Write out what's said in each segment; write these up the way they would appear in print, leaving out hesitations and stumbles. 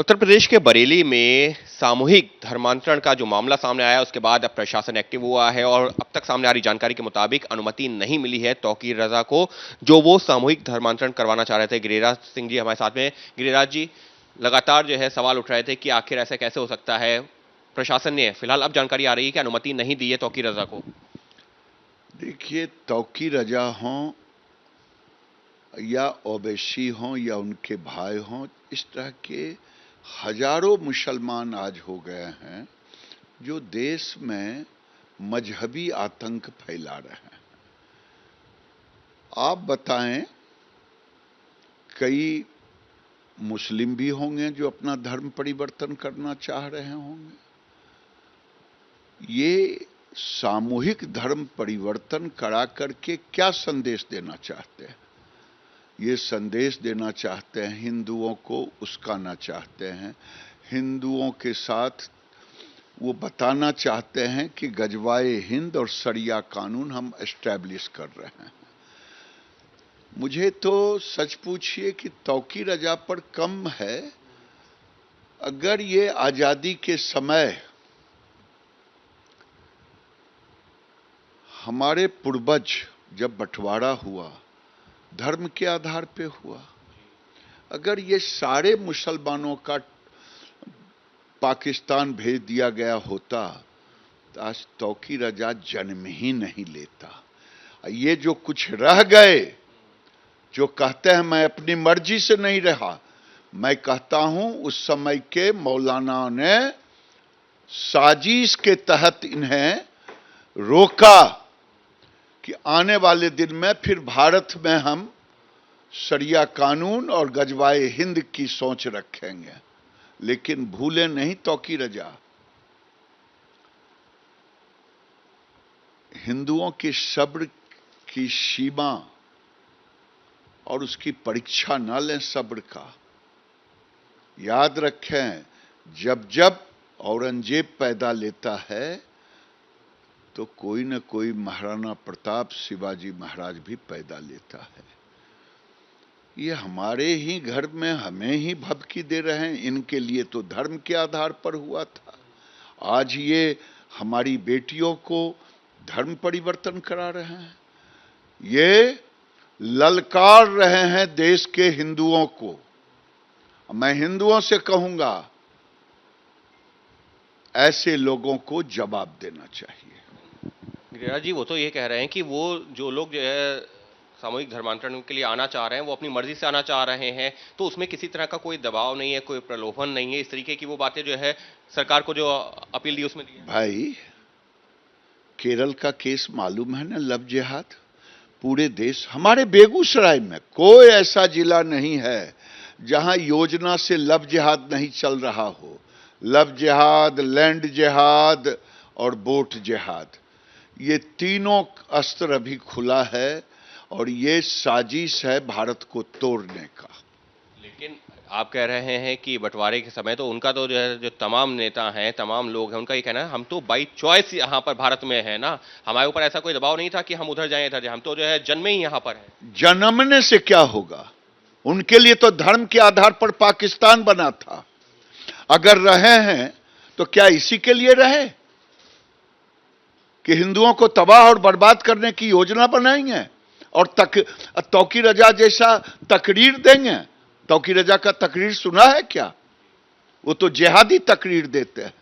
उत्तर प्रदेश के बरेली में सामूहिक धर्मांतरण का जो मामला सामने आया उसके बाद अब प्रशासन एक्टिव हुआ है और अब तक सामने आ रही जानकारी के मुताबिक अनुमति नहीं मिली है तौकीर रजा को, जो वो सामूहिक धर्मांतरण करवाना चाह रहे थे। गिरिराज सिंह जी हमारे साथ में। गिरिराज जी, लगातार जो है सवाल उठ रहे थे कि आखिर ऐसा कैसे हो सकता है। प्रशासन ने फिलहाल अब जानकारी आ रही है कि अनुमति नहीं दी है तौकीर रजा को। देखिए, तौकीर रजा हों या ओवैसी हों या उनके भाई हों, इस तरह के हजारों मुसलमान आज हो गए हैं जो देश में मजहबी आतंक फैला रहे हैं। आप बताएं, कई मुस्लिम भी होंगे जो अपना धर्म परिवर्तन करना चाह रहे होंगे। ये सामूहिक धर्म परिवर्तन करा करके क्या संदेश देना चाहते हैं? ये संदेश देना चाहते हैं, हिंदुओं को उस्काना चाहते हैं, हिंदुओं के साथ वो बताना चाहते हैं कि गजवाए हिंद और शरिया कानून हम एस्टैब्लिश कर रहे हैं। मुझे तो सच पूछिए कि तौकीर रजा पर कम है। अगर ये आजादी के समय हमारे पूर्वज जब बंटवारा हुआ धर्म के आधार पे हुआ, अगर ये सारे मुसलमानों का पाकिस्तान भेज दिया गया होता तो आज तौकीर रजा जन्म ही नहीं लेता। ये जो कुछ रह गए, जो कहते हैं मैं अपनी मर्जी से नहीं रहा, मैं कहता हूं उस समय के मौलाना ने साजिश के तहत इन्हें रोका कि आने वाले दिन में फिर भारत में हम शरिया कानून और गजवाए हिंद की सोच रखेंगे। लेकिन भूले नहीं तौकीर रजा। हिंदुओं की सब्र की सीमा और उसकी परीक्षा न लें सब्र का। याद रखें, जब जब औरंगजेब पैदा लेता है तो कोई न कोई महाराणा प्रताप, शिवाजी महाराज भी पैदा लेता है। ये हमारे ही घर में हमें ही भभकी दे रहे हैं। इनके लिए तो धर्म के आधार पर हुआ था, आज ये हमारी बेटियों को धर्म परिवर्तन करा रहे हैं। ये ललकार रहे हैं देश के हिंदुओं को। मैं हिंदुओं से कहूंगा, ऐसे लोगों को जवाब देना चाहिए। गिरिराज जी, वो तो ये कह रहे हैं कि वो जो लोग जो है सामूहिक धर्मांतरण के लिए आना चाह रहे हैं वो अपनी मर्जी से आना चाह रहे हैं, तो उसमें किसी तरह का कोई दबाव नहीं है, कोई प्रलोभन नहीं है, इस तरीके की वो बातें जो है सरकार को जो अपील दी उसमें दी है। भाई, केरल का केस मालूम है ना, लव जिहाद। पूरे देश, हमारे बेगूसराय में कोई ऐसा जिला नहीं है जहां योजना से लव जिहाद नहीं चल रहा हो। लव जिहाद, लैंड जिहाद और बोट जिहाद, ये तीनों अस्त्र अभी खुला है और ये साजिश है भारत को तोड़ने का। लेकिन आप कह रहे हैं कि बंटवारे के समय तो उनका तो जो है, जो तमाम नेता हैं, तमाम लोग हैं, उनका ये कहना है हम तो बाई चॉइस यहाँ पर भारत में है ना, हमारे ऊपर ऐसा कोई दबाव नहीं था कि हम उधर जाएं इधर जाएं, हम तो जो है जन्मे ही यहाँ पर हैं। जन्मने से क्या होगा? उनके लिए तो धर्म के आधार पर पाकिस्तान बना था। अगर रहे हैं तो क्या इसी के लिए रहे कि हिंदुओं को तबाह और बर्बाद करने की योजना बनाएंगे और तौकीर रजा जैसा तकरीर देंगे? तौकीर रजा का तकरीर सुना है क्या? वो तो जिहादी तकरीर देते हैं।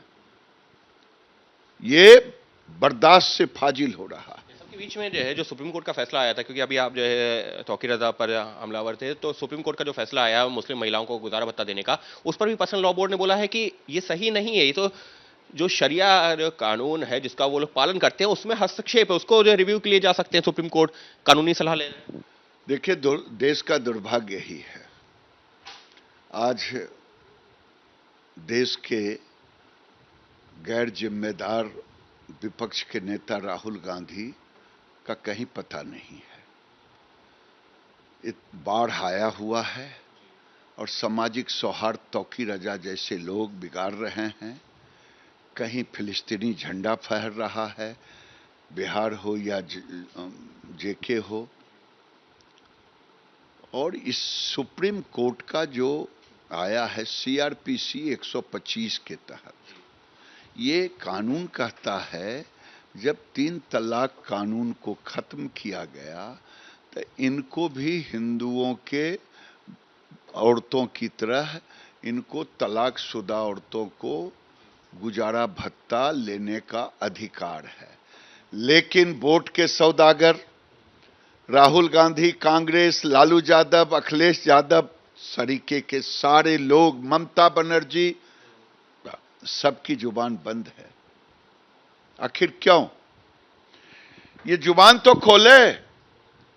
ये बर्दाश्त से फाजिल हो रहा है। सबके बीच में जो है जो सुप्रीम कोर्ट का फैसला आया था, क्योंकि अभी आप जो है तौकीर रजा पर हमलावर थे, तो सुप्रीम कोर्ट का जो फैसला आया मुस्लिम महिलाओं को गुजारा भत्ता देने का, उस पर भी पर्सनल लॉ बोर्ड ने बोला है कि ये सही नहीं है, ये तो जो शरिया कानून है जिसका वो लोग पालन करते हैं उसमें हस्तक्षेप है, उसको जो रिव्यू के लिए जा सकते हैं सुप्रीम कोर्ट, कानूनी सलाह ले रहे हैं। देखिए, देश का दुर्भाग्य ही है, आज देश के गैर जिम्मेदार विपक्ष के नेता राहुल गांधी का कहीं पता नहीं है। बाढ़ आया हुआ है और सामाजिक सौहार्द तौकीर रजा जैसे लोग बिगाड़ रहे हैं। कहीं फिलिस्तीनी झंडा फहर रहा है, बिहार हो या जेके हो। और इस सुप्रीम कोर्ट का जो आया है सीआरपीसी 125 के तहत। ये कानून कहता है जब 3 तलाक कानून को खत्म किया गया तो इनको भी हिंदुओं के औरतों की तरह इनको तलाकशुदा औरतों को गुजारा भत्ता लेने का अधिकार है। लेकिन वोट के सौदागर राहुल गांधी, कांग्रेस, लालू यादव, अखिलेश यादव सरीके के सारे लोग, ममता बनर्जी, सबकी जुबान बंद है। आखिर क्यों? ये जुबान तो खोले।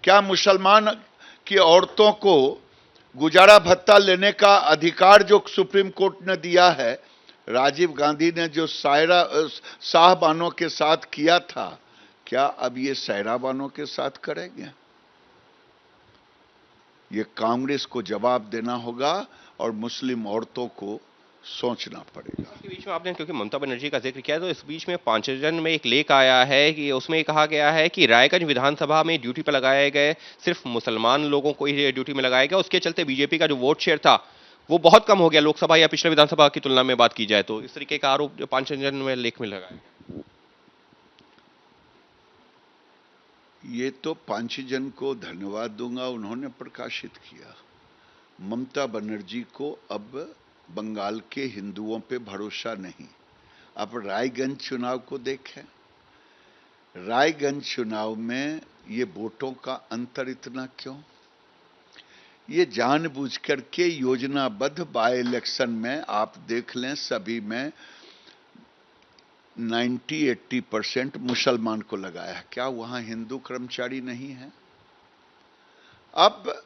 क्या मुसलमान की औरतों को गुजारा भत्ता लेने का अधिकार जो सुप्रीम कोर्ट ने दिया है, राजीव गांधी ने जो साहबानों के साथ किया था, क्या अब ये साहबानों के साथ करेंगे? ये कांग्रेस को जवाब देना होगा और मुस्लिम औरतों को सोचना पड़ेगा। इसके बीच में आपने क्योंकि ममता बनर्जी का जिक्र किया तो इस बीच में पांचजन में एक लेख आया है कि उसमें कहा गया है कि रायगंज विधानसभा में ड्यूटी पर लगाए गए सिर्फ मुसलमान लोगों को ही ड्यूटी में लगाया गया। उसके चलते बीजेपी का जो वोट शेयर था वो बहुत कम हो गया लोकसभा या पिछले विधानसभा की तुलना में बात की जाए तो। इस तरीके का आरोप जो पांचजन में लेख में लगाया गया। ये तो पांचजन को धन्यवाद दूंगा, उन्होंने प्रकाशित किया। ममता बनर्जी को अब बंगाल के हिंदुओं पे भरोसा नहीं। अब रायगंज चुनाव को देखें। रायगंज चुनाव में ये वोटों का अंतर इतना क्यों? ये जानबूझकर के योजनाबद्ध बाय इलेक्शन में आप देख लें, सभी में 90-80% मुसलमान को लगाया है। क्या वहां हिंदू कर्मचारी नहीं है? अब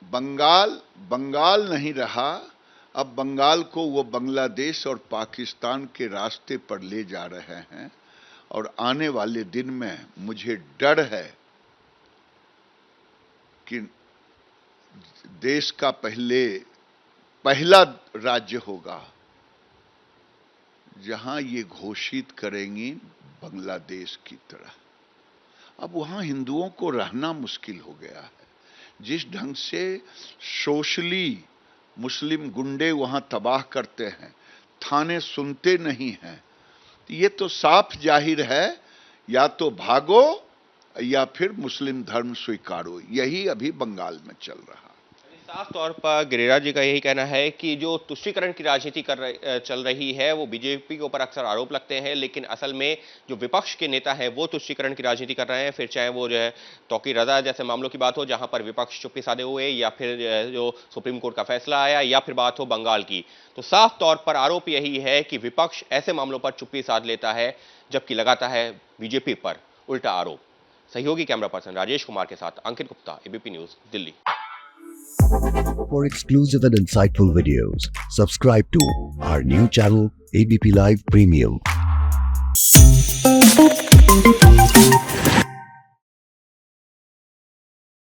बंगाल नहीं रहा। अब बंगाल को वो बांग्लादेश और पाकिस्तान के रास्ते पर ले जा रहे हैं और आने वाले दिन में मुझे डर है कि देश का पहला राज्य होगा जहां ये घोषित करेंगी बांग्लादेश की तरह। अब वहां हिंदुओं को रहना मुश्किल हो गया है। जिस ढंग से सोशली मुस्लिम गुंडे वहां तबाह करते हैं, थाने सुनते नहीं हैं, ये तो साफ जाहिर है या तो भागो या फिर मुस्लिम धर्म स्वीकारो। यही अभी बंगाल में चल रहा है। साफ तौर पर गिरिराज जी का यही कहना है कि जो तुष्टीकरण की राजनीति चल रही है वो बीजेपी के ऊपर अक्सर आरोप लगते हैं, लेकिन असल में जो विपक्ष के नेता हैं वो तुष्टीकरण की राजनीति कर रहे हैं। फिर चाहे वो जो है तौकीर रजा जैसे मामलों की बात हो जहां पर विपक्ष चुप्पी साधे हुए, या फिर जो सुप्रीम कोर्ट का फैसला आया, या फिर बात हो बंगाल की, तो साफ तौर पर आरोप यही है कि विपक्ष ऐसे मामलों पर चुप्पी साध लेता है जबकि लगाता है बीजेपी पर उल्टा आरोप। सहयोगी कैमरा पर्सन राजेश कुमार के साथ Ankit Gupta, ABP news, Delhi. For exclusive and insightful videos, subscribe to our new channel ABP Live Premium.